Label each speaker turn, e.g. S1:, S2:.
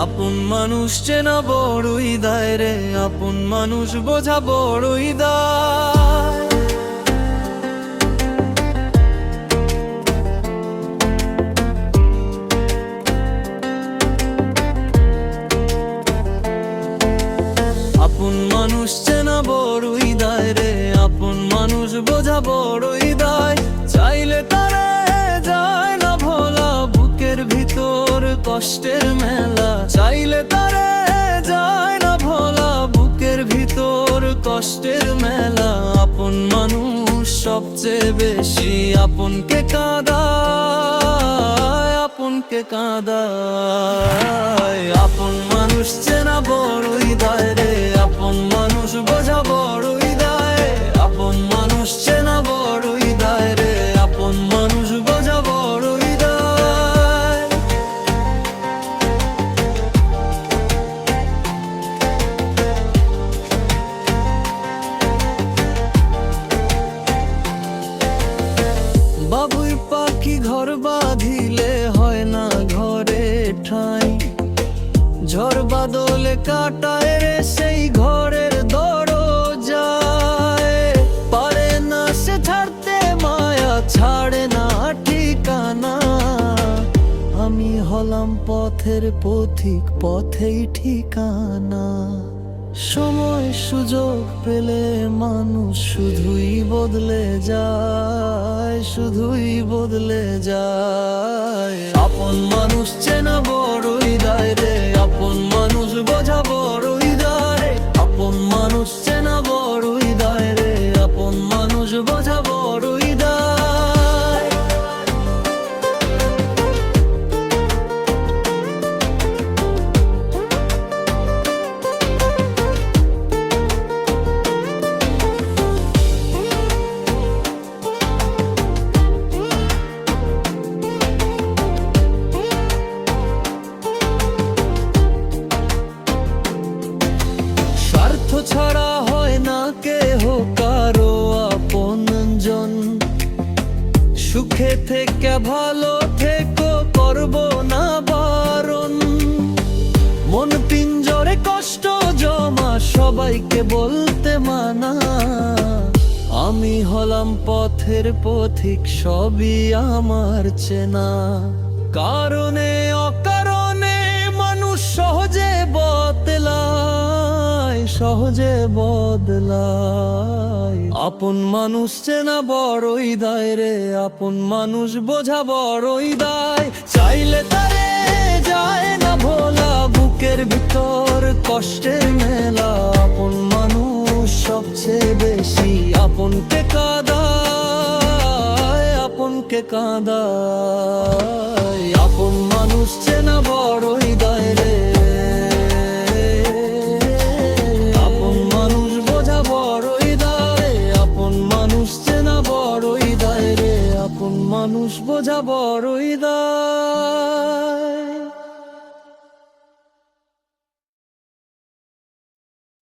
S1: আপন মানুষ চেনা বড়ই দায় রে, আপন মানুষ বোঝা বড়ই দায়। আপন মানুষ চেনা বড়ই দায় রে, আপন মানুষ বোঝা বড়ই দায়। চাইলে তারে যায় না ভোলা, বুকের ভিতর কষ্টের মেলা। চাইলে তারে যায় না ভোলা, বুকের ভিতর কষ্টের মেলা। আপন মানুষ সবচেয়ে বেশি আপনকে কাঁদায়, আপনকে কাঁদায়। আপন মানুষ চেনা বড়ই দায় রে, আপন মানুষ বোঝা বড়ই দায়। আপন মানুষ চেনা বড়ই দায় রে, আপন মানুষ বোঝা বড়ই দায়। বাবুই পাখি ঘর বাঁধিলে হয় না ঘরে ঠাঁই। ঝড় বাদলে কাটায় রে সেই ঘরের দরজায়। পারে না সে ছাড়তে মায়া, ছাড়ে না ঠিকানা। আমি হলাম পথের পথিক, পথেই ঠিকানা। সময় সুযোগ পেলে মানুষ শুধুই বদলে যায়, শুধুই বদলে যায়। আপন মানুষ চেনা বড়ই দায় রে, আপন মানুষ বোঝা বড়ই দায়। আপন মানুষ চেনা বড়ই দায় রে, আপন মানুষ বোঝা বড়ই দায়। স্বার্থ ছাড়া হয় না কেহ কারো আপনজন। সুখে থেকে ভালো থেকো, করব না বারণ। মন পিঞ্জরে কষ্ট জমা, সবাইকে বলতে মানা। আমি হলাম পথের পথিক, সবই আমার চেনা। কারণে অকারণে মানুষ সহজে বদলায়, সহজে বদলায়। আপন মানুষ চেনা বড়ই দায় রে, আপন মানুষ বোঝা বড়ই দায়। চাইলে তারে যায় না ভোলা, বুকের ভিতর কষ্টের মেলা। আপন মানুষ সবচেয়ে বেশি আপনকে কাঁদায়, আপনকে কাঁদায়। আপন মানুষ চেনা বড়ই দায় রে, আপন মানুষ বোঝা বড়ই দায়। আপন মানুষ চেনা বড়ই দায় রে, আপন মানুষ বোঝা বড়ই দায়।